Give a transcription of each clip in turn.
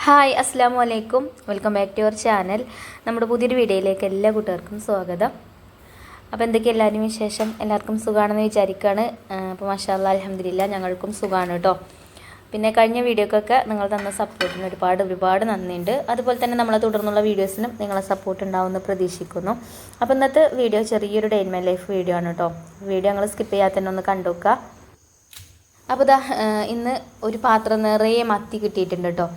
Hi അസ്സാം വലൈക്കും welcome back to your channel. നമ്മുടെ പുതിയൊരു വീഡിയോയിലേക്ക് എല്ലാ കൂട്ടുകാർക്കും സ്വാഗതം. അപ്പോൾ എന്തൊക്കെ എല്ലാവരും വിശേഷം? എല്ലാവർക്കും സുഖമാണെന്ന് വിചാരിക്കുകയാണ്. അപ്പോൾ മാഷാ അല്ലാഹ് അൽഹംദുലില്ലാ ഞങ്ങൾക്കും സുഖമാണ് കേട്ടോ. പിന്നെ കഴിഞ്ഞ വീഡിയോക്കൊക്കെ നിങ്ങൾ തന്ന സപ്പോർട്ടിന് ഒരുപാട് നന്ദിയുണ്ട്. അതുപോലെ തന്നെ നമ്മളെ തുടർന്നുള്ള വീഡിയോസിനും നിങ്ങളെ സപ്പോർട്ട് ഉണ്ടാവുമെന്ന് പ്രതീക്ഷിക്കുന്നു. അപ്പോൾ ഇന്നത്തെ വീഡിയോ ചെറിയൊരു day in my life video ആണ് കേട്ടോ. വീഡിയോ ഞങ്ങൾ സ്കിപ്പ് ചെയ്യാതെ തന്നെ ഒന്ന് കണ്ടുവെക്കുക. അപ്പോൾ ഇന്ന് ഒരു പാത്രം നിറയെ മത്തി കിട്ടിയിട്ടുണ്ട് കേട്ടോ.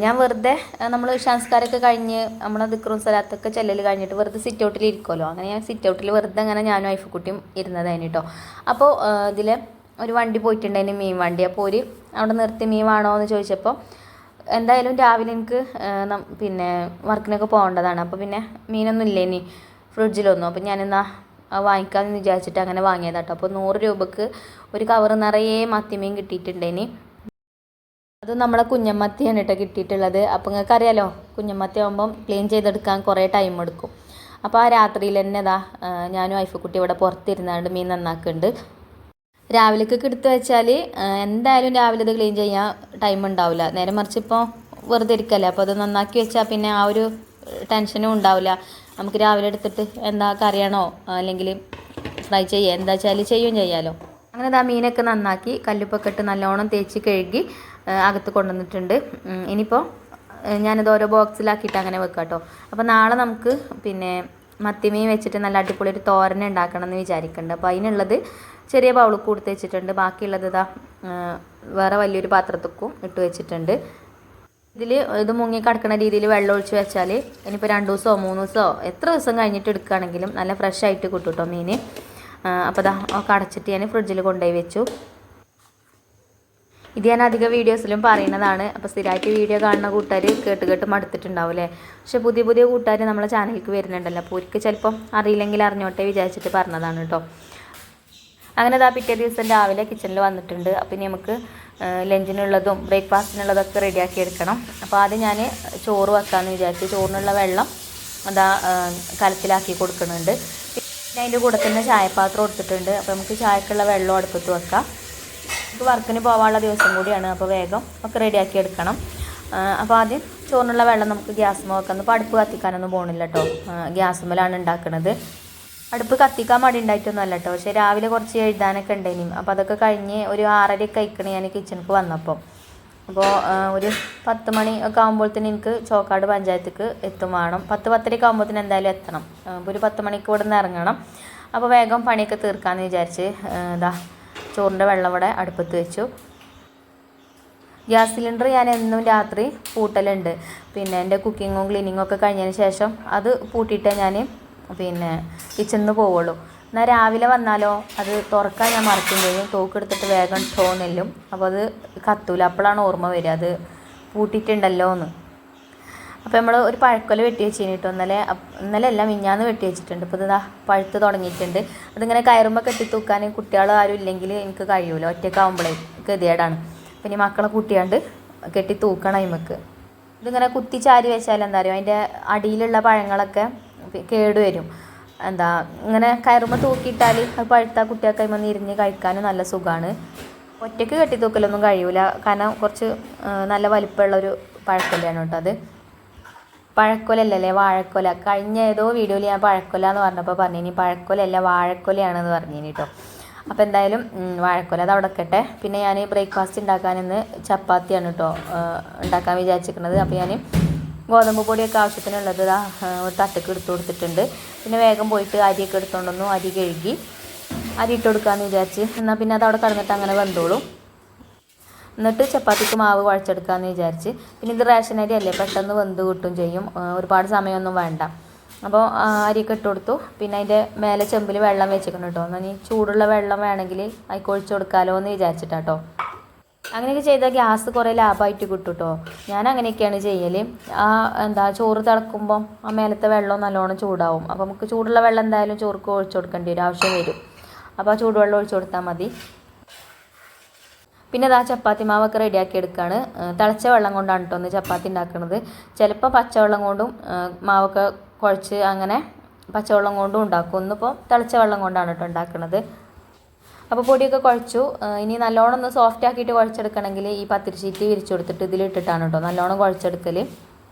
ഞാൻ വെറുതെ നമ്മൾ സംസ്കാരമൊക്കെ കഴിഞ്ഞ് നമ്മളെ ദിക്റും സ്ഥലത്തൊക്കെ ചെല്ലൽ കഴിഞ്ഞിട്ട് വെറുതെ സിറ്റ് ഔട്ടിൽ ഇരിക്കുമല്ലോ. അങ്ങനെ ഞാൻ സിറ്റ് ഔട്ടിൽ വെറുതെ അങ്ങനെ ഞാനും വൈഫുക്കുട്ടിയും ഇരുന്നതായിരുന്നു കേട്ടോ. അപ്പോൾ ഇതിൽ ഒരു വണ്ടി പോയിട്ടുണ്ടായിരുന്നു, മീൻ വണ്ടി. അപ്പോൾ അവിടെ നിർത്തി മീൻ വേണോ എന്ന് ചോദിച്ചപ്പോൾ എന്തായാലും രാവിലെ എനിക്ക് പിന്നെ വർക്കിനൊക്കെ പോകേണ്ടതാണ്. അപ്പോൾ പിന്നെ മീനൊന്നും ഇല്ല ഇനി ഫ്രിഡ്ജിലൊന്നും. അപ്പോൾ ഞാനെന്നാ വാങ്ങിക്കാമെന്ന് വിചാരിച്ചിട്ട് അങ്ങനെ വാങ്ങിയതാട്ടോ. അപ്പോൾ 100 രൂപക്ക് ഒരു കവർ നിറയെ മത്തിമീൻ കിട്ടിയിട്ടുണ്ടേനി. അത് നമ്മളെ കുഞ്ഞമ്മത്തിയാണ് കേട്ടോ കിട്ടിയിട്ടുള്ളത്. അപ്പോൾ നിങ്ങൾക്ക് അറിയാലോ, കുഞ്ഞമ്മത്തി ആകുമ്പം ക്ലീൻ ചെയ്തെടുക്കാൻ കുറേ ടൈം എടുക്കും. അപ്പോൾ ആ രാത്രിയിൽ തന്നെ ഞാനും വൈഫുക്കുട്ടി ഇവിടെ പുറത്തിരുന്നാണ്ട് മീൻ നന്നാക്കുന്നുണ്ട്. രാവിലേക്കൊക്കെ എടുത്ത് വെച്ചാൽ എന്തായാലും രാവിലെ ഇത് ക്ലീൻ ചെയ്യാൻ ടൈം ഉണ്ടാവില്ല. നേരെ മറിച്ച് ഇപ്പോൾ വെറുതെ ഇരിക്കല്ലേ, അപ്പോൾ അത് നന്നാക്കി വെച്ചാൽ പിന്നെ ആ ഒരു ടെൻഷനും ഉണ്ടാവില്ല. നമുക്ക് രാവിലെ എടുത്തിട്ട് എന്താ കറിയണോ അല്ലെങ്കിൽ ഫ്രൈ ചെയ്യുക എന്താ വെച്ചാൽ ചെയ്യാമല്ലോ. അങ്ങനെ മീനൊക്കെ നന്നാക്കി കല്ലുപ്പൊക്കെ ഇട്ട് നല്ലോണം തേച്ച് കഴുകി അകത്ത് കൊണ്ടുവന്നിട്ടുണ്ട്. ഇനിയിപ്പോൾ ഞാനിത് ഓരോ ബോക്സിലാക്കിയിട്ട് അങ്ങനെ വെക്കാം കേട്ടോ. അപ്പോൾ നാളെ നമുക്ക് പിന്നെ മത്തിമീൻ വെച്ചിട്ട് നല്ല അടിപൊളി ഒരു തോരൻ ഉണ്ടാക്കണം എന്ന് വിചാരിക്കുന്നുണ്ട്. അപ്പോൾ അതിനുള്ളത് ചെറിയ ബൗൾ കൊടുത്ത് വെച്ചിട്ടുണ്ട്. ബാക്കിയുള്ളത് വേറെ വലിയൊരു പാത്രത്തേക്കും ഇട്ട് വെച്ചിട്ടുണ്ട്. ഇത് മുങ്ങി കിടക്കുന്ന രീതിയിൽ വെള്ളം ഒഴിച്ച് വെച്ചാൽ ഇനിയിപ്പോൾ 2 ദിവസമോ 3 ദിവസമോ എത്ര ദിവസം കഴിഞ്ഞിട്ട് എടുക്കുകയാണെങ്കിലും നല്ല ഫ്രഷ് ആയിട്ട് കിട്ടും കേട്ടോ മീൻ. അപ്പോൾ ഒക്കെ അടച്ചിട്ട് ഞാൻ ഫ്രിഡ്ജിൽ കൊണ്ടുപോയി വെച്ചു. ഇത് ഞാൻ അധിക വീഡിയോസിലും പറയുന്നതാണ്. അപ്പോൾ സ്ഥിരമായിട്ട് വീഡിയോ കാണുന്ന കൂട്ടുകാർ കേട്ട് മടുത്തിട്ടുണ്ടാവും അല്ലേ. പക്ഷെ പുതിയ കൂട്ടുകാർ നമ്മളെ ചാനലിലേക്ക് വരുന്നുണ്ടല്ലോ. അപ്പോൾ ഒരിക്കൽ ചിലപ്പം അറിയില്ലെങ്കിൽ അറിഞ്ഞോട്ടെ വിചാരിച്ചിട്ട് പറഞ്ഞതാണ് കേട്ടോ. അങ്ങനെ പിറ്റേ ദിവസം രാവിലെ കിച്ചണിൽ വന്നിട്ടുണ്ട്. അപ്പോൾ ഇനി നമുക്ക് ലഞ്ചിനുള്ളതും ബ്രേക്ക്ഫാസ്റ്റിനുള്ളതൊക്കെ റെഡിയാക്കി എടുക്കണം. അപ്പോൾ ആദ്യം ഞാൻ ചോറ് വെക്കാമെന്ന് വിചാരിച്ചു. ചോറിനുള്ള വെള്ളം കലത്തിലാക്കി കൊടുക്കുന്നുണ്ട്. പിന്നെ അതിൻ്റെ കൂടെ തന്നെ ചായപാത്രം എടുത്തിട്ടുണ്ട്. അപ്പോൾ നമുക്ക് ചായക്കുള്ള വെള്ളം അടുപ്പത്ത് വെക്കാം. നമുക്ക് വർക്കിന് പോകാനുള്ള ദിവസം കൂടിയാണ്, അപ്പോൾ വേഗം ഒക്കെ റെഡിയാക്കി എടുക്കണം. അപ്പോൾ ആദ്യം ചോറിനുള്ള വെള്ളം നമുക്ക് ഗ്യാസുമ്മ വെക്കാം. ഇപ്പോൾ അടുപ്പ് കത്തിക്കാനൊന്നും പോകണില്ല കേട്ടോ, ഗ്യാസുമ്മലാണ് ഉണ്ടാക്കുന്നത്. അടുപ്പ് കത്തിക്കാൻ മടി ഉണ്ടായിട്ടൊന്നും അല്ല കേട്ടോ. പക്ഷേ രാവിലെ കുറച്ച് എഴുതാനൊക്കെ ഉണ്ടായിനി. അപ്പോൾ അതൊക്കെ കഴിഞ്ഞ് ഒരു 6:30 കഴിക്കണേ ഞാൻ കിച്ചണിക്ക് വന്നപ്പോൾ. അപ്പോൾ ഒരു 10 മണി ഒക്കെ ആകുമ്പോഴത്തേന് എനിക്ക് ചോക്കാട് പഞ്ചായത്തേക്ക് എത്തും വേണം. 10-10:30 ആകുമ്പോഴത്തേന് എന്തായാലും എത്തണം. അപ്പോൾ ഒരു 10 മണിക്ക് ഇവിടെ നിന്ന് ഇറങ്ങണം. അപ്പോൾ വേഗം പണിയൊക്കെ തീർക്കാമെന്ന് വിചാരിച്ച് ചോറിൻ്റെ വെള്ളം ഇവിടെ അടുപ്പത്ത് വെച്ചു. ഗ്യാസ് സിലിണ്ടർ ഞാൻ എന്നും രാത്രി പൂട്ടലുണ്ട്. പിന്നെ എൻ്റെ കുക്കിങ്ങും ക്ലീനിങ്ങും ഒക്കെ കഴിഞ്ഞതിന് ശേഷം അത് പൂട്ടിയിട്ടേ ഞാൻ പിന്നെ കിച്ചണിൽ നിന്ന് പോവുള്ളൂ. എന്നാൽ രാവിലെ വന്നാലോ അത് തുറക്കാൻ ഞാൻ മറക്കും ചെയ്യും. തോക്കെടുത്തിട്ട് വേഗം തോന്നില്ലും. അപ്പോൾ അത് കത്തൂല. അപ്പോഴാണ് ഓർമ്മ വരിക അത് പൂട്ടിയിട്ടുണ്ടല്ലോ എന്ന്. അപ്പോൾ നമ്മൾ ഒരു പഴക്കൊല വെട്ടി വെച്ചിന് കേട്ടോ. ഇന്നലെ എല്ലാം മിഞ്ഞാന്ന് വെട്ടി വെച്ചിട്ടുണ്ട്. ഇപ്പോൾ ഇത് പഴുത്ത് തുടങ്ങിയിട്ടുണ്ട്. അതിങ്ങനെ കയറുമ്പോൾ കെട്ടിത്തൂക്കാൻ കുട്ടികൾ ആരും ഇല്ലെങ്കിൽ എനിക്ക് കഴിയൂല. ഒറ്റയ്ക്കാവുമ്പോഴേ ഗതികേടാണ്. പിന്നെ മക്കളെ കൂട്ടിയാണ്ട് കെട്ടി തൂക്കണം അതിമക്ക്. ഇതിങ്ങനെ കുത്തി ചാരി വെച്ചാൽ എന്താ പറയുക, അതിൻ്റെ അടിയിലുള്ള പഴങ്ങളൊക്കെ കേടുവരും. ഇങ്ങനെ കയറുമ്പോൾ തൂക്കിയിട്ടാൽ അത് പഴുത്ത കുട്ടികൾക്ക് അതിമന്ന് ഇരിഞ്ഞ് കഴിക്കാനും നല്ല സുഖമാണ്. ഒറ്റയ്ക്ക് കെട്ടി തൂക്കലൊന്നും കഴിയൂല. കാരണം കുറച്ച് നല്ല വലിപ്പമുള്ളൊരു പഴക്കൊലയാണ് കേട്ടോ അത്. പഴക്കൊലല്ലേ വാഴക്കൊല. കഴിഞ്ഞ ഏതോ വീഡിയോയിൽ ഞാൻ പഴക്കൊല എന്ന് പറഞ്ഞപ്പോൾ പറഞ്ഞിനി പഴക്കൊലല്ല വാഴക്കൊലയാണെന്ന് പറഞ്ഞിനി കേട്ടോ. അപ്പോൾ എന്തായാലും വാഴക്കൊല അത് അവിടെ വെക്കട്ടെ. പിന്നെ ഞാൻ ബ്രേക്ക്ഫാസ്റ്റ് ഉണ്ടാക്കാനിന്ന് ചപ്പാത്തിയാണ് കേട്ടോ ഉണ്ടാക്കാൻ വിചാരിച്ചിരിക്കുന്നത്. അപ്പോൾ ഞാൻ ഗോതമ്പ് പൊടിയൊക്കെ ആവശ്യത്തിനുള്ളത് ഒരു തട്ടക്ക് എടുത്ത് കൊടുത്തിട്ടുണ്ട്. പിന്നെ വേഗം പോയിട്ട് അരിയൊക്കെ എടുത്തുകൊണ്ടൊന്നു അരി കഴുകി അരി ഇട്ട് കൊടുക്കാമെന്ന് വിചാരിച്ച്. എന്നാൽ പിന്നെ അത് അവിടെ കിടന്നിട്ട് അങ്ങനെ വെന്തോളൂ. എന്നിട്ട് ചപ്പാത്തിക്ക് മാവ് കുഴച്ചെടുക്കാമെന്ന് വിചാരിച്ച്. പിന്നെ ഇത് റേഷൻ അരി അല്ലേ, പെട്ടെന്ന് വെന്ത് കിട്ടും ചെയ്യും, ഒരുപാട് സമയമൊന്നും വേണ്ട. അപ്പോൾ അരിയൊക്കെ ഇട്ട് കൊടുത്തു. പിന്നെ അതിൻ്റെ മേലെ ചെമ്പിൽ വെള്ളം വെച്ചിരിക്കണം കേട്ടോ. എന്നാൽ ഈ ചൂടുള്ള വെള്ളം വേണമെങ്കിൽ അതിൽ ഒഴിച്ച് കൊടുക്കാമല്ലോ എന്ന് വിചാരിച്ചിട്ടാട്ടോ. അങ്ങനെയൊക്കെ ചെയ്താൽ ഗ്യാസ് കുറേ ലാഭമായിട്ട് കിട്ടും കേട്ടോ. ഞാൻ അങ്ങനെയൊക്കെയാണ് ചെയ്യൽ. ചോറ് തിളക്കുമ്പം ആ മേലത്തെ വെള്ളം നല്ലോണം ചൂടാവും. അപ്പോൾ നമുക്ക് ചൂടുള്ള വെള്ളം എന്തായാലും ചോർക്ക് ഒഴിച്ച് കൊടുക്കേണ്ടി വരും, ആവശ്യം വരും. അപ്പോൾ ആ ചൂടുവെള്ളം ഒഴിച്ച് കൊടുത്താൽ മതി. പിന്നെ ചപ്പാത്തി മാവൊക്കെ റെഡിയാക്കി എടുക്കുകയാണ്. തിളച്ച വെള്ളം കൊണ്ടാണ് കേട്ടോ ഒന്ന് ചപ്പാത്തി ഉണ്ടാക്കുന്നത്. ചിലപ്പോൾ പച്ചവെള്ളം കൊണ്ടും മാവൊക്കെ കുഴച്ച് അങ്ങനെ പച്ചവെള്ളം കൊണ്ടും ഉണ്ടാക്കും. ഒന്നിപ്പോൾ തിളച്ച വെള്ളം കൊണ്ടാണ് കേട്ടോ ഉണ്ടാക്കുന്നത്. അപ്പോൾ പൊടിയൊക്കെ കുഴച്ചു. ഇനി നല്ലോണം ഒന്ന് സോഫ്റ്റ് ആക്കിയിട്ട് കുഴച്ചെടുക്കണമെങ്കിൽ ഈ പത്തിരി ഷീറ്റ് വിരിച്ചു കൊടുത്തിട്ട് ഇതിലിട്ടിട്ടാണ് കേട്ടോ നല്ലോണം കുഴച്ചെടുക്കൽ.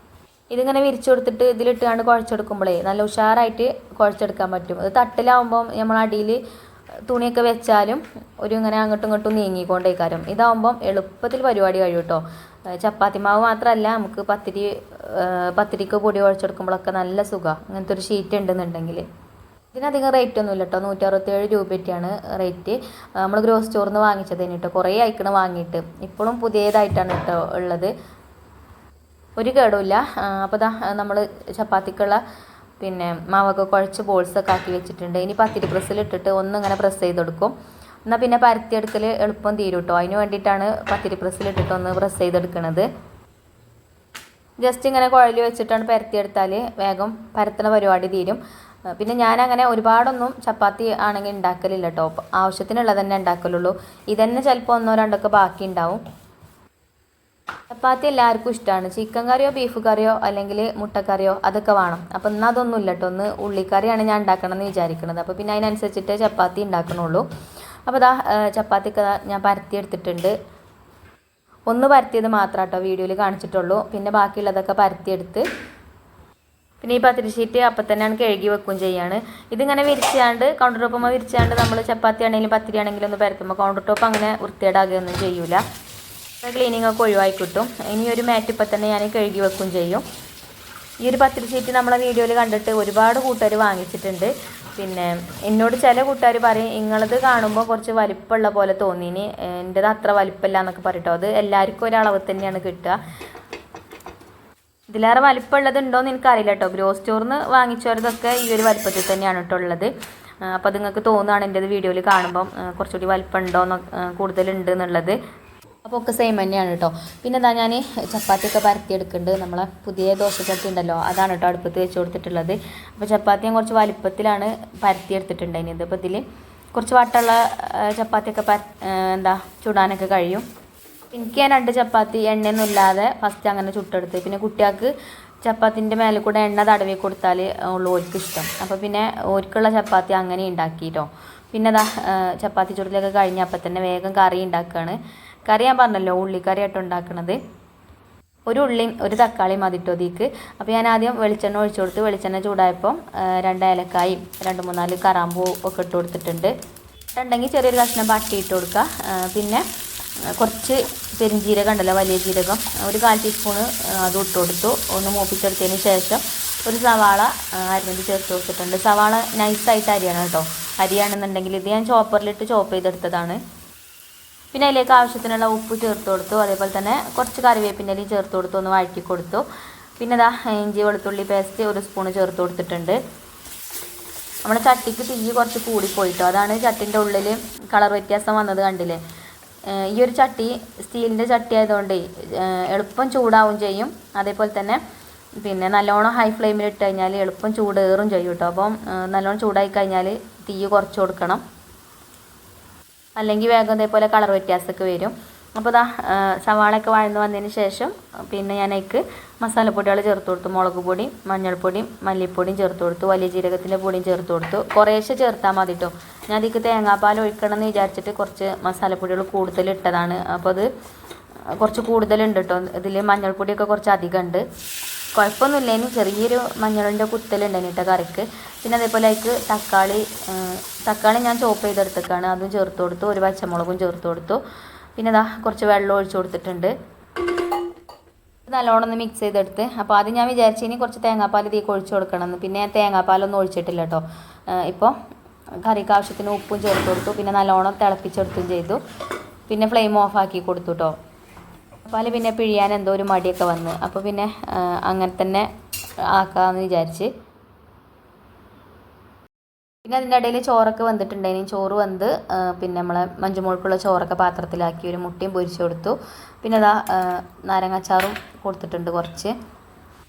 ഇതിങ്ങനെ വിരിച്ചു കൊടുത്തിട്ട് ഇതിലിട്ടാണ്ട് കുഴച്ചെടുക്കുമ്പോഴേ നല്ല ഉഷാറായിട്ട് കുഴച്ചെടുക്കാൻ പറ്റും. അത് തട്ടിലാവുമ്പം നമ്മൾ അടിയിൽ തുണിയൊക്കെ വെച്ചാലും ഒരു ഇങ്ങനെ അങ്ങോട്ടും ഇങ്ങോട്ടും നീങ്ങിക്കൊണ്ടേക്കാരം. ഇതാവുമ്പം എളുപ്പത്തിൽ പരിപാടി കഴിയും കേട്ടോ. ചപ്പാത്തി മാവ് മാത്രമല്ല, നമുക്ക് പത്തിരിക്ക് പൊടി കുഴച്ചെടുക്കുമ്പോഴൊക്കെ നല്ല സുഖമാണ് ഇങ്ങനത്തെ ഒരു ഷീറ്റ് ഉണ്ടെന്നുണ്ടെങ്കിൽ. ഇതിനധികം റേറ്റ് ഒന്നുമില്ല കേട്ടോ, 167 രൂപയ്ക്കാണ് റേറ്റ്. നമ്മൾ ഗ്രോസ് സ്റ്റോറിൽ നിന്ന് വാങ്ങിച്ചതേന് കേട്ടോ. കുറേ അയക്കണ് വാങ്ങിയിട്ട്, ഇപ്പോഴും പുതിയതായിട്ടാണ് കേട്ടോ ഉള്ളത്, ഒരു കേടുമില്ല. അപ്പോൾ ഇതാ നമ്മൾ ചപ്പാത്തിക്കുള്ള മാവൊക്കെ കുഴച്ച് ബോൾസൊക്കെ ആക്കി വെച്ചിട്ടുണ്ട്. ഇനി പത്തിരി പ്രസ്സിലിട്ടിട്ട് ഒന്നിങ്ങനെ പ്രസ് ചെയ്ത് കൊടുക്കും. എന്നാൽ പിന്നെ പരത്തിയെടുക്കൽ എളുപ്പം തീരും കേട്ടോ. അതിന് വേണ്ടിയിട്ടാണ് പത്തിരി പ്രസ്സിലിട്ടിട്ട് ഒന്ന് പ്രസ് ചെയ്തെടുക്കുന്നത്. ജസ്റ്റ് ഇങ്ങനെ കുഴൽ വെച്ചിട്ടാണ് പരത്തിയെടുത്താൽ വേഗം പരത്തണ പരിപാടി തീരും. പിന്നെ ഞാനങ്ങനെ ഒരുപാടൊന്നും ചപ്പാത്തി ആണെങ്കിൽ ഉണ്ടാക്കലില്ല കേട്ടോ. ആവശ്യത്തിനുള്ളത് തന്നെ ഉണ്ടാക്കലുള്ളൂ. ഇതന്നെ ചിലപ്പോൾ 1-2 ബാക്കി ഉണ്ടാവും. ചപ്പാത്തി എല്ലാവർക്കും ഇഷ്ടമാണ്. ചിക്കൻ കറിയോ ബീഫ് കറിയോ അല്ലെങ്കിൽ മുട്ടക്കറിയോ അതൊക്കെ വേണം. അപ്പോൾ ഇന്ന് അതൊന്നുമില്ല കേട്ടോ. ഒന്ന് ഉള്ളിക്കറിയാണ് ഞാൻ ഉണ്ടാക്കണമെന്ന് വിചാരിക്കുന്നത്. അപ്പോൾ പിന്നെ അതിനനുസരിച്ചിട്ട് ചപ്പാത്തി ഉണ്ടാക്കണുള്ളൂ. അപ്പോൾ ഇതാ ചപ്പാത്തിക്ക് ഞാൻ പരത്തിയെടുത്തിട്ടുണ്ട്. ഒന്ന് പരത്തിയത് മാത്രം കേട്ടോ വീഡിയോയിൽ കാണിച്ചിട്ടുള്ളൂ. പിന്നെ ബാക്കിയുള്ളതൊക്കെ പരത്തിയെടുത്ത് പിന്നെ ഈ പത്തിരി ഷീറ്റ് അപ്പം തന്നെയാണ് കഴുകി വെക്കുകയും ചെയ്യാണ്. ഇതിങ്ങനെ വിരിച്ചാണ്ട് കൗണ്ടർ ടോപ്പുമ്മ വിരിച്ചാണ്ട് നമ്മൾ ചപ്പാത്തി ആണെങ്കിലും പത്തിരി ആണെങ്കിലും ഒന്ന് പരത്തുമ്പോൾ കൗണ്ടർ ടോപ്പ് അങ്ങനെ വൃത്തികേടാകുകയൊന്നും ചെയ്യൂല. ക്ലീനിങ് ഒക്കെ ഒഴിവാക്കി കിട്ടും. ഇനി ഒരു മാറ്റ് ഇപ്പം തന്നെ ഞാൻ കഴുകി വെക്കുകയും ചെയ്യും. ഈ ഒരു പത്തിരി ഷീറ്റ് നമ്മളെ വീഡിയോയിൽ കണ്ടിട്ട് ഒരുപാട് കൂട്ടുകാർ വാങ്ങിച്ചിട്ടുണ്ട്. പിന്നെ എന്നോട് ചില കൂട്ടുകാർ പറയും നിങ്ങളത് കാണുമ്പോൾ കുറച്ച് വലിപ്പമുള്ള പോലെ തോന്നിനി, എൻ്റെത് അത്ര വലിപ്പമില്ല എന്നൊക്കെ പറയട്ടോ. അത് എല്ലാവർക്കും ഒരളവ് തന്നെയാണ് കിട്ടുക. ഇതിലേറെ വലിപ്പമുള്ളതുണ്ടോയെന്ന് എനിക്കറിയില്ല കേട്ടോ. ഗ്രോസ് സ്റ്റോറിൽ നിന്ന് വാങ്ങിച്ചവരതൊക്കെ ഈ ഒരു വലിപ്പത്തിൽ തന്നെയാണ് കേട്ടോ ഉള്ളത്. അപ്പോൾ അത് നിങ്ങൾക്ക് തോന്നുകയാണ് എൻ്റെ വീഡിയോയിൽ കാണുമ്പം കുറച്ചുകൂടി വലിപ്പമുണ്ടോ കൂടുതലുണ്ട് എന്നുള്ളത്. അപ്പോൾ ഒക്കെ സെയിം തന്നെയാണ് കേട്ടോ. പിന്നെ എന്താ ഞാൻ ചപ്പാത്തിയൊക്കെ പരത്തിയെടുക്കുന്നുണ്ട്. നമ്മളെ പുതിയ ദോശച്ചട്ടി ഉണ്ടല്ലോ, അതാണ് കേട്ടോ അടുപ്പത്ത് വെച്ച് കൊടുത്തിട്ടുള്ളത്. അപ്പോൾ ചപ്പാത്തി ഞാൻ കുറച്ച് വലിപ്പത്തിലാണ് പരത്തിയെടുത്തിട്ടുണ്ട്. ഇതിപ്പോൾ ഇതിൽ കുറച്ച് വട്ടമുള്ള ചപ്പാത്തിയൊക്കെ ചുടാനൊക്കെ കഴിയും. എനിക്ക് ഞാൻ 2 ചപ്പാത്തി എണ്ണയൊന്നും ഇല്ലാതെ ഫസ്റ്റ് അങ്ങനെ ചുട്ടെടുത്ത്, പിന്നെ കുട്ടികൾക്ക് ചപ്പാത്തിൻ്റെ മേലെ കൂടെ എണ്ണ തടവി കൊടുത്താൽ ഉള്ളൂ ഓർക്ക് ഇഷ്ടം. അപ്പോൾ പിന്നെ ഓർക്കുള്ള ചപ്പാത്തി അങ്ങനെ ഉണ്ടാക്കിയിട്ടോ. പിന്നെ ചപ്പാത്തി ചുടലൊക്കെ കഴിഞ്ഞപ്പോൾ തന്നെ വേഗം കറി ഉണ്ടാക്കുകയാണ്. കറി ഞാൻ പറഞ്ഞല്ലോ ഉള്ളിക്കറി ആയിട്ട് ഉണ്ടാക്കണത്. ഒരു ഉള്ളിയും ഒരു തക്കാളിയും മതിട്ടോ ഇതിക്ക്. അപ്പോൾ ഞാൻ ആദ്യം വെളിച്ചെണ്ണ ഒഴിച്ചു കൊടുത്ത് വെളിച്ചെണ്ണ ചൂടായപ്പോൾ 2 ഏലക്കായും 2-3-4 കറാമ്പൂ ഒക്കെ ഇട്ട് കൊടുത്തിട്ടുണ്ട്. ഉണ്ടെങ്കിൽ ചെറിയൊരു കഷ്ണം പട്ടി ഇട്ട് കൊടുക്കുക. പിന്നെ കുറച്ച് പെരുംജീരകം ഉണ്ടല്ലോ, വലിയ ജീരകം, ഒരു 1/4 ടീസ്പൂണ് അതും ഇട്ട് കൊടുത്തു. ഒന്ന് മൂപ്പിച്ചെടുത്തതിന് ശേഷം ഒരു സവാള അരിഞ്ഞത് ചേർത്ത് കൊടുത്തിട്ടുണ്ട്. സവാള നൈസായിട്ട് അരിയണം കേട്ടോ. അരിയാണെന്നുണ്ടെങ്കിൽ ഇത് ഞാൻ ചോപ്പറിലിട്ട് ചോപ്പ് ചെയ്തെടുത്തതാണ്. പിന്നെ അതിലേക്ക് ആവശ്യത്തിനുള്ള ഉപ്പ് ചേർത്ത് കൊടുത്തു. അതേപോലെ തന്നെ കുറച്ച് കറിവേപ്പിൻ്റെ ഇലയും ചേർത്ത് കൊടുത്തു, ഒന്ന് വഴറ്റി കൊടുത്തു. പിന്നെ ഇഞ്ചി വെളുത്തുള്ളി പേസ്റ്റ് 1 സ്പൂണ് ചേർത്ത് കൊടുത്തിട്ടുണ്ട്. നമ്മുടെ ചട്ടിക്ക് തീ കുറച്ച് കൂടിപ്പോയിട്ടോ, അതാണ് ചട്ടിൻ്റെ ഉള്ളിൽ കളർ വ്യത്യാസം വന്നത് കണ്ടില്ലേ. ഈ ഒരു ചട്ടി സ്റ്റീലിൻ്റെ ചട്ടി ആയതുകൊണ്ട് എളുപ്പം ചൂടാവും ചെയ്യും. അതേപോലെ തന്നെ പിന്നെ നല്ലോണം ഹൈ ഫ്ലെയിമിൽ ഇട്ട് കഴിഞ്ഞാൽ എളുപ്പം ചൂടേറും ചെയ്യും കേട്ടോ. അപ്പം നല്ലോണം ചൂടായി കഴിഞ്ഞാൽ തീ കുറച്ച് കൊടുക്കണം, അല്ലെങ്കിൽ വേഗം ഇതേപോലെ കളർ വ്യത്യാസമൊക്കെ വരും. അപ്പോൾ സവാളയൊക്കെ വഴന്ന് വന്നതിന് ശേഷം പിന്നെ ഞാൻ അതിലേക്ക് മസാലപ്പൊടികൾ ചേർത്ത് കൊടുത്തു. മുളക് പൊടി, മഞ്ഞൾപ്പൊടിയും മല്ലിപ്പൊടിയും ചേർത്ത് കൊടുത്തു. വലിയ ജീരകത്തിൻ്റെ പൊടിയും ചേർത്ത് കൊടുത്തു. കുറേശ്ശെ ചേർത്താൽ മതി കേട്ടോ. ഞാൻ അതിലേക്ക് തേങ്ങാപ്പാൽ ഒഴിക്കണം എന്ന് വിചാരിച്ചിട്ട് കുറച്ച് മസാലപ്പൊടികൾ കൂടുതൽ ഇട്ടതാണ്. അപ്പോൾ അത് കുറച്ച് കൂടുതലുണ്ട് കേട്ടോ. ഇതിൽ മഞ്ഞൾപ്പൊടിയൊക്കെ കുറച്ച് അധികം ഉണ്ട്. കുഴപ്പമൊന്നുമില്ല, ഇനി ചെറിയൊരു മഞ്ഞളിൻ്റെ കുത്തലുണ്ടായിരുന്നു കേട്ടോ കറിക്ക്. പിന്നെ അതേപോലെ അതിലേക്ക് തക്കാളി ഞാൻ ചോപ്പ് ചെയ്തെടുത്തേക്കാണ്, അതും ചേർത്ത് കൊടുത്തു. ഒരു പച്ചമുളകും ചേർത്ത് കൊടുത്തു. പിന്നെ കുറച്ച് വെള്ളം ഒഴിച്ചു കൊടുത്തിട്ടുണ്ട്. നല്ലോണം ഒന്ന് മിക്സ് ചെയ്തെടുത്ത്. അപ്പോൾ ആദ്യം ഞാൻ വിചാരിച്ചു ഇനി കുറച്ച് തേങ്ങാപ്പാൽ ഇതിലേക്ക് ഒഴിച്ചു കൊടുക്കണമെന്ന്. പിന്നെ ഞാൻ തേങ്ങാപ്പാലൊന്നും ഒഴിച്ചിട്ടില്ല കേട്ടോ. ഇപ്പോൾ കറിക്ക് ആവശ്യത്തിന് ഉപ്പും ചേർത്ത് കൊടുത്തു. പിന്നെ നല്ലോണം തിളപ്പിച്ചെടുത്തും ചെയ്തു. പിന്നെ ഫ്ലെയിം ഓഫാക്കി കൊടുത്തു കേട്ടോ. പാൽ പിന്നെ പിഴിയാൻ എന്തോ ഒരു മടിയൊക്കെ വന്ന്, അപ്പോൾ പിന്നെ അങ്ങനെ തന്നെ ആക്കാമെന്ന് വിചാരിച്ച്. പിന്നെ അതിൻ്റെ ഇടയിൽ ചോറൊക്കെ വന്നിട്ടുണ്ടായിരുന്നു. ചോറ് വന്ന് പിന്നെ നമ്മളെ മഞ്ചുമോൾക്കുള്ള ചോറൊക്കെ പാത്രത്തിലാക്കി ഒരു മുട്ടയും പൊരിച്ചു കൊടുത്തു. പിന്നെ നാരങ്ങാച്ചാറും കൊടുത്തിട്ടുണ്ട് കുറച്ച്.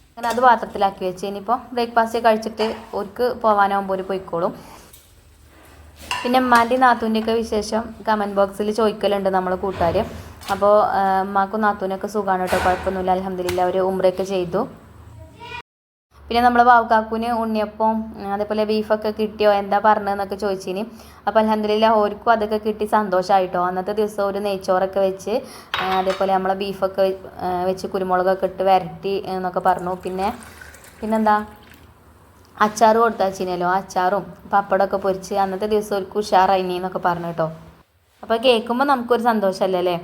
അങ്ങനെ അത് പാത്രത്തിലാക്കി വെച്ച് ഇനിയിപ്പോൾ ബ്രേക്ക്ഫാസ്റ്റ് കഴിച്ചിട്ട് ഓർക്ക് പോകാനാകുമ്പോൾ ഒരു പൊയ്ക്കോളും. പിന്നെ ഉമ്മാൻ്റെയും നാത്തൂൻ്റെയൊക്കെ വിശേഷം കമൻറ്റ് ബോക്സിൽ ചോദിക്കലുണ്ട് നമ്മൾ കൂട്ടുകാർ. അപ്പോൾ ഉമ്മാക്കും നാത്തൂനൊക്കെ സുഖമാണ് കേട്ടോ, കുഴപ്പമൊന്നുമില്ല, അൽഹംദുലില്ലാ. അവർ ഉംറയൊക്കെ ചെയ്തു. പിന്നെ നമ്മളെ ബാവുക്കാക്കുന് ഉണ്ണിയപ്പം അതേപോലെ ബീഫൊക്കെ കിട്ടിയോ എന്താ പറഞ്ഞതെന്നൊക്കെ ചോദിച്ചിനി. അപ്പോൾ അൽഹംദുലില്ലാഹ് ഓർക്കും അതൊക്കെ കിട്ടി സന്തോഷമായിട്ടോ. അന്നത്തെ ദിവസം ഒരു നെയ്ച്ചോറൊക്കെ വെച്ച് അതേപോലെ നമ്മളെ ബീഫൊക്കെ വെച്ച് കുരുമുളകൊക്കെ ഇട്ട് വരട്ടി എന്നൊക്കെ പറഞ്ഞു. പിന്നെന്താ അച്ചാർ കൊടുത്തയച്ചിനല്ലോ, അച്ചാറും പപ്പടമൊക്കെ പൊരിച്ച് അന്നത്തെ ദിവസം ഒരു ഉഷാറായിനി എന്നൊക്കെ പറഞ്ഞു കേട്ടോ. അപ്പോൾ കേൾക്കുമ്പോൾ നമുക്കൊരു സന്തോഷമല്ലേ അല്ലേ.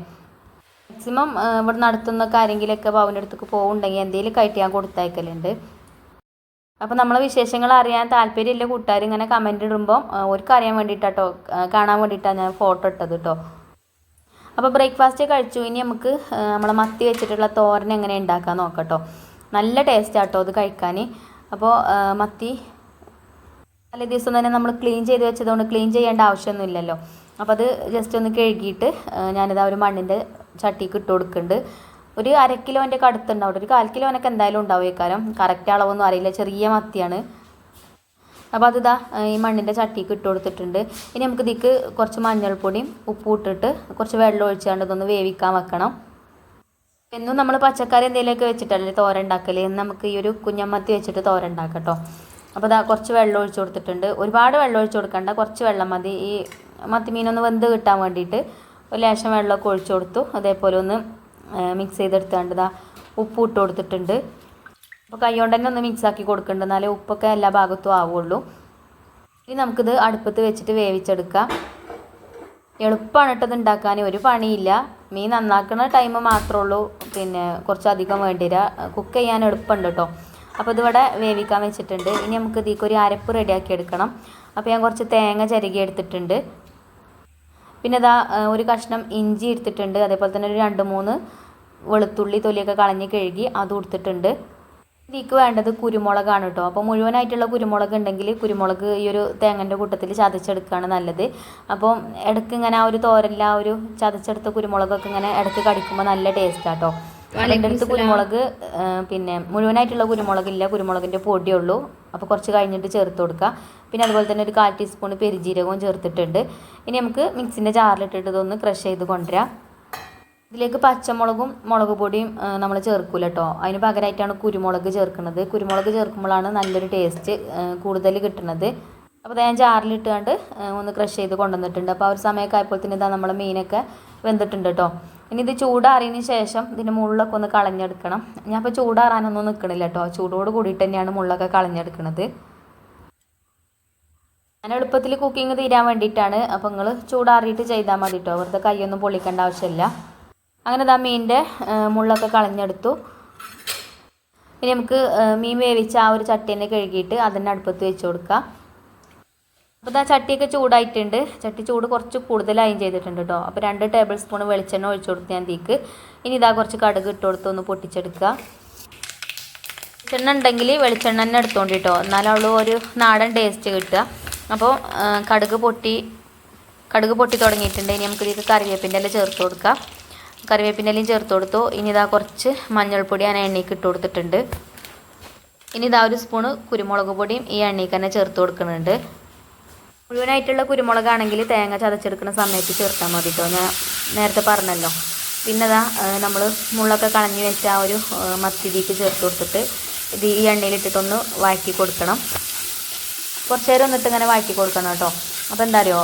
മാക്സിമം ഇവിടെ നടത്തുന്നൊക്കെ ആരെങ്കിലുമൊക്കെ ബാബുവിൻ്റെ അടുത്തേക്ക് പോകുന്നുണ്ടെങ്കിൽ എന്തെങ്കിലുമൊക്കെ ആയിട്ട് ഞാൻ കൊടുത്തയക്കലുണ്ട്. അപ്പോൾ നമ്മളെ വിശേഷങ്ങൾ അറിയാൻ താല്പര്യമില്ല കൂട്ടുകാർ ഇങ്ങനെ കമൻറ്റ് ഇടുമ്പോൾ അവർക്ക് അറിയാൻ വേണ്ടിയിട്ടാട്ടോ, കാണാൻ വേണ്ടിയിട്ടാണ് ഞാൻ ഫോട്ടോ ഇട്ടത് കേട്ടോ. അപ്പോൾ ബ്രേക്ക്ഫാസ്റ്റ് കഴിച്ചു. ഇനി നമുക്ക് നമ്മളെ മത്തി വെച്ചിട്ടുള്ള തോരൻ എങ്ങനെ ഉണ്ടാക്കാൻ നോക്കാം കേട്ടോ. നല്ല ടേസ്റ്റാട്ടോ അത് കഴിക്കാൻ. അപ്പോൾ മത്തി നല്ല ദിവസം തന്നെ നമ്മൾ ക്ലീൻ ചെയ്ത് വെച്ചതുകൊണ്ട് ക്ലീൻ ചെയ്യേണ്ട ആവശ്യമൊന്നുമില്ലല്ലോ. അപ്പോൾ അത് ജസ്റ്റ് ഒന്ന് കഴുകിയിട്ട് ഞാനിതാ ഒരു മണ്ണിൻ്റെ ചട്ടിക്ക് ഇട്ട് കൊടുക്കുന്നുണ്ട്. ഒരു 1/2 കിലോൻ്റെ അടുത്തുണ്ടാവും, ഒരു 1/4 കിലോനൊക്കെ എന്തായാലും ഉണ്ടാവും. കാരണം കറക്റ്റ് അളവൊന്നും അറിയില്ല, ചെറിയ മത്തിയാണ്. അപ്പോൾ അതിതാ ഈ മണ്ണിൻ്റെ ചട്ടിക്ക് ഇട്ട് കൊടുത്തിട്ടുണ്ട്. ഇനി നമുക്ക് ഇതിക്ക് കുറച്ച് മഞ്ഞൾപ്പൊടിയും ഉപ്പും ഇട്ടിട്ട് കുറച്ച് വെള്ളം ഒഴിച്ചാണ്ട് ഇതൊന്ന് വേവിക്കാൻ വെക്കണം. എന്നും നമ്മൾ പച്ചക്കറി എന്തെങ്കിലുമൊക്കെ വെച്ചിട്ടല്ലേ തോരൻ ഉണ്ടാക്കൽ, നമുക്ക് ഈ ഒരു കുഞ്ഞമ്മത്തി വെച്ചിട്ട് തോരൻ ഉണ്ടാക്കാം കേട്ടോ. അപ്പോൾ ഇതാ കുറച്ച് വെള്ളം ഒഴിച്ച് കൊടുത്തിട്ടുണ്ട്. ഒരുപാട് വെള്ളം ഒഴിച്ച് കൊടുക്കണ്ട, കുറച്ച് വെള്ളം മതി. ഈ മത്തി മീനൊന്ന് വെന്ത് കിട്ടാൻ വേണ്ടിയിട്ട് ഒരു ലേശം വെള്ളമൊക്കെ ഒഴിച്ച് കൊടുത്തു. അതേപോലെ ഒന്ന് മിക്സ് ചെയ്തെടുത്താണ്ട് ഇതാ ഉപ്പ് ഇട്ട് കൊടുത്തിട്ടുണ്ട്. അപ്പോൾ കൈ കൊണ്ട് തന്നെ ഒന്ന് മിക്സാക്കി കൊടുക്കുന്നുണ്ട്, എന്നാലേ ഉപ്പൊക്കെ എല്ലാ ഭാഗത്തും ആവുള്ളൂ. ഇനി നമുക്കിത് അടുപ്പത്ത് വെച്ചിട്ട് വേവിച്ചെടുക്കാം. എളുപ്പമാണ് കേട്ടോ ഇത് ഉണ്ടാക്കാൻ, ഒരു പണിയില്ല. മീൻ നന്നാക്കുന്ന ടൈം മാത്രമേ ഉള്ളൂ പിന്നെ കുറച്ചധികം വേണ്ടിവരിക. കുക്ക് ചെയ്യാൻ എളുപ്പമുണ്ട് കേട്ടോ. അപ്പോൾ ഇതിവിടെ വേവിക്കാൻ വെച്ചിട്ടുണ്ട്. ഇനി നമുക്ക് ഇതിലേക്ക് ഒരു അരപ്പ് റെഡിയാക്കി എടുക്കണം. അപ്പോൾ ഞാൻ കുറച്ച് തേങ്ങ ചിരകി എടുത്തിട്ടുണ്ട്. പിന്നെ ഇതാ ഒരു കഷ്ണം ഇഞ്ചി എടുത്തിട്ടുണ്ട്. അതേപോലെ തന്നെ ഒരു 2-3 വെളുത്തുള്ളി തൊലിയൊക്കെ കളഞ്ഞ് കഴുകി അതും എടുത്തിട്ടുണ്ട്. ഇതിലേക്ക് വേണ്ടത് കുരുമുളകാണ് കേട്ടോ. അപ്പോൾ മുഴുവനായിട്ടുള്ള കുരുമുളക് ഉണ്ടെങ്കിൽ കുരുമുളക് ഈ ഒരു തേങ്ങൻ്റെ കൂട്ടത്തിൽ ചതച്ചെടുക്കുകയാണ് നല്ലത്. അപ്പോൾ ഇടയ്ക്ക് ഇങ്ങനെ ആ ഒരു തോരല്ല ആ ഒരു ചതച്ചെടുത്ത കുരുമുളകൊക്കെ ഇങ്ങനെ ഇടയ്ക്ക് കടിക്കുമ്പോൾ നല്ല ടേസ്റ്റാണ് കേട്ടോ. അതിൻ്റെ അടുത്ത് കുരുമുളക് പിന്നെ മുഴുവനായിട്ടുള്ള കുരുമുളകില്ല, കുരുമുളകിൻ്റെ പൊടിയുള്ളൂ. അപ്പോൾ കുറച്ച് കഴിഞ്ഞിട്ട് ചേർത്ത് കൊടുക്കുക. പിന്നെ അതുപോലെ തന്നെ ഒരു 1/4 ടീസ്പൂൺ പെരുജീരകവും ചേർത്തിട്ടുണ്ട്. ഇനി നമുക്ക് മിക്സിൻ്റെ ജാറിലിട്ടിട്ട് ഇതൊന്ന് ക്രഷ് ചെയ്ത് കൊണ്ടുവരാം. ഇതിലേക്ക് പച്ചമുളകും മുളക് പൊടിയും നമ്മൾ ചേർക്കില്ല കേട്ടോ. അതിന് പകരമായിട്ടാണ് കുരുമുളക് ചേർക്കുന്നത്. കുരുമുളക് ചേർക്കുമ്പോഴാണ് നല്ലൊരു ടേസ്റ്റ് കൂടുതൽ കിട്ടുന്നത്. അപ്പോൾ ഞാൻ ജാറിലിട്ടുകൊണ്ട് ഒന്ന് ക്രഷ് ചെയ്ത് കൊണ്ടുവന്നിട്ടുണ്ട്. അപ്പോൾ ആ ഒരു സമയമൊക്കെ ആയപ്പോൾ തന്നെ ഇതാ നമ്മളെ മീനൊക്കെ വെന്തിട്ടുണ്ട് കേട്ടോ. ഇനി ഇത് ചൂടാറിയതിന് ശേഷം ഇതിൻ്റെ മുള്ളൊക്കെ ഒന്ന് കളഞ്ഞെടുക്കണം. ഞാൻ ഇപ്പോൾ ചൂടാറാനൊന്നും നിൽക്കണില്ല കേട്ടോ. ചൂടോട് കൂടിയിട്ട് തന്നെയാണ് മുള്ളൊക്കെ കളഞ്ഞെടുക്കുന്നത്. ഞാൻ എളുപ്പത്തിൽ കുക്കിംഗ് തീരാൻ വേണ്ടിയിട്ടാണ്. അപ്പോൾ നിങ്ങൾ ചൂടാറിയിട്ട് ചെയ്താൽ മതി കേട്ടോ, വെറുതെ കൈയൊന്നും പൊള്ളിക്കേണ്ട ആവശ്യമില്ല. അങ്ങനെ ഇതാ മീനിൻ്റെ മുള്ളൊക്കെ കളഞ്ഞെടുത്തു. ഇനി നമുക്ക് മീൻ വേവിച്ച ആ ഒരു ചട്ടി തന്നെ കഴുകിയിട്ട് അതിൻ്റെ അടുപ്പത്ത് വെച്ച് കൊടുക്കാം. അപ്പോൾ ഇതാ ചട്ടിയൊക്കെ ചൂടായിട്ടുണ്ട്. ചട്ടി ചൂട് കുറച്ച് കൂടുതലായും ചെയ്തിട്ടുണ്ട് കേട്ടോ. അപ്പോൾ 2 ടേബിൾ സ്പൂൺ വെളിച്ചെണ്ണ ഒഴിച്ചു കൊടുത്ത് ഞാൻ തീക്ക്. ഇനി ഇതാ കുറച്ച് കടുക് ഇട്ട് കൊടുത്ത് ഒന്ന് പൊട്ടിച്ചെടുക്കുക. വെളിച്ചെണ്ണ ഉണ്ടെങ്കിൽ വെളിച്ചെണ്ണ തന്നെ എടുത്തോണ്ട് കേട്ടോ, എന്നാലും ഒരു നാടൻ ടേസ്റ്റ് കിട്ടുക. അപ്പോൾ കടുക് പൊട്ടി തുടങ്ങിയിട്ടുണ്ട്. ഇനി നമുക്ക് ഇതിലേക്ക് കറിവേപ്പിൻ്റെ ഇല ചേർത്ത് കൊടുക്കാം. കറിവേപ്പിൻ്റെ ഇലയും ചേർത്ത് കൊടുത്തു. ഇനി ഇതാ കുറച്ച് മഞ്ഞൾപ്പൊടി ഞാൻ എണ്ണയ്ക്ക് ഇട്ട് കൊടുത്തിട്ടുണ്ട്. ഇനി ഇതാ 1 സ്പൂണ് കുരുമുളക് പൊടിയും ഈ എണ്ണയ്ക്ക് തന്നെ ചേർത്ത് കൊടുക്കുന്നുണ്ട്. മുഴുവനായിട്ടുള്ള കുരുമുളകാണെങ്കിൽ തേങ്ങ ചതച്ചെടുക്കുന്ന സമയത്ത് ചേർത്താൽ മതി കേട്ടോ, ഞാൻ നേരത്തെ പറഞ്ഞല്ലോ. പിന്നെ ഇതാ നമ്മൾ മുള്ളൊക്കെ കളഞ്ഞ് വെച്ച ആ ഒരു മത്തിതിക്ക് ചേർത്ത് കൊടുത്തിട്ട് ഇത് ഈ എണ്ണയിലിട്ടിട്ടൊന്ന് വഴറ്റി കൊടുക്കണം. കുറച്ച് നേരം എന്നിട്ട് ഇങ്ങനെ വഴറ്റി കൊടുക്കണം കേട്ടോ. അപ്പോൾ എന്താ അറിയോ,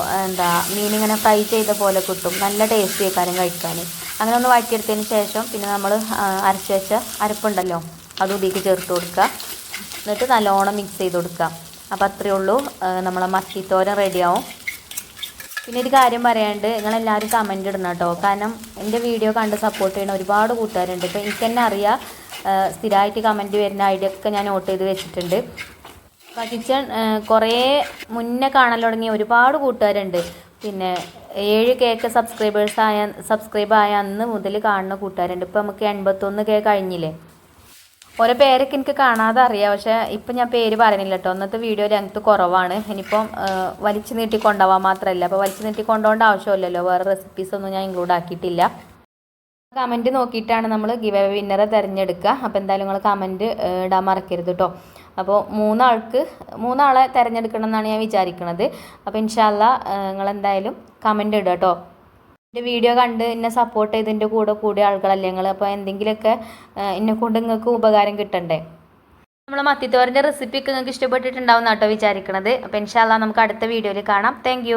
മീനിങ്ങനെ ഫ്രൈ ചെയ്ത പോലെ കിട്ടും, നല്ല ടേസ്റ്റ് കാര്യം കഴിക്കാൻ. അങ്ങനെ ഒന്ന് വഴറ്റിയെടുത്തതിന് ശേഷം പിന്നെ നമ്മൾ അരച്ച് വെച്ച അരപ്പുണ്ടല്ലോ അതും ഇതിലേക്ക് ചേർത്ത് കൊടുക്കുക. എന്നിട്ട് നല്ലോണം മിക്സ് ചെയ്ത് കൊടുക്കുക. അപ്പോൾ അത്രയേ ഉള്ളൂ, നമ്മളെ മത്തിത്തോരൻ റെഡിയാവും. പിന്നെ ഒരു കാര്യം പറയാണ്ട്, നിങ്ങളെല്ലാവരും കമൻറ്റ് ഇടണം കേട്ടോ. കാരണം എൻ്റെ വീഡിയോ കണ്ട് സപ്പോർട്ട് ചെയ്യുന്ന ഒരുപാട് കൂട്ടുകാരുണ്ട്. ഇപ്പോൾ എനിക്ക് തന്നെ അറിയാം, സ്ഥിരമായിട്ട് കമൻറ്റ് വരുന്ന ഐഡിയ ഒക്കെ ഞാൻ നോട്ട് ചെയ്ത് വെച്ചിട്ടുണ്ട്. കിച്ചൺ കുറേ മുന്നേ കാണാൻ തുടങ്ങിയ ഒരുപാട് കൂട്ടുകാരുണ്ട്. പിന്നെ 7K സബ്സ്ക്രൈബ് ആയ അന്ന് മുതൽ കാണുന്ന കൂട്ടുകാരുണ്ട്. ഇപ്പോൾ നമുക്ക് 81K കഴിഞ്ഞില്ലേ. ഓരോ പേരൊക്കെ എനിക്ക് കാണാതെ അറിയാം, പക്ഷേ ഇപ്പം ഞാൻ പേര് പറയണില്ല കേട്ടോ. അന്നത്തെ വീഡിയോ ലെങ്ത്ത് കുറവാണ്. ഇനിയിപ്പം വലിച്ചു നീട്ടി കൊണ്ടുപോകാൻ മാത്രമല്ല, അപ്പോൾ വലിച്ചു നീട്ടി കൊണ്ടുപോകേണ്ട ആവശ്യമില്ലല്ലോ, വേറെ റെസിപ്പീസൊന്നും ഞാൻ ഇൻക്ലൂഡ് ആക്കിയിട്ടില്ല. കമൻറ്റ് നോക്കിയിട്ടാണ് നമ്മൾ ഗിവ് അവേ വിന്നറെ തിരഞ്ഞെടുക്കുക. അപ്പോൾ എന്തായാലും നിങ്ങൾ കമൻറ്റ് ഇടാൻ മറക്കരുത് കേട്ടോ. അപ്പോൾ 3 ആളെ തിരഞ്ഞെടുക്കണം എന്നാണ് ഞാൻ വിചാരിക്കുന്നത്. അപ്പോൾ ഇൻഷാ അല്ലാഹ് നിങ്ങളെന്തായാലും കമൻറ്റ് ഇടുക കേട്ടോ. എൻ്റെ വീഡിയോ കണ്ട് എന്നെ സപ്പോർട്ട് ചെയ്തതിൻ്റെ കൂടെ കൂടിയ ആളുകളല്ലേ നിങ്ങൾ. അപ്പോൾ എന്തെങ്കിലുമൊക്കെ എന്നെക്കൊണ്ട് നിങ്ങൾക്ക് ഉപകാരം കിട്ടണ്ടേ. നമ്മളെ മത്തിത്തോരൻ്റെ റെസിപ്പി ഒക്കെ നിങ്ങൾക്ക് ഇഷ്ടപ്പെട്ടിട്ടുണ്ടാവും കേട്ടോ വിചാരിക്കണത്. അപ്പോൾ ഇൻഷാ അല്ലാഹ് നമുക്ക് അടുത്ത വീഡിയോയിൽ കാണാം. താങ്ക്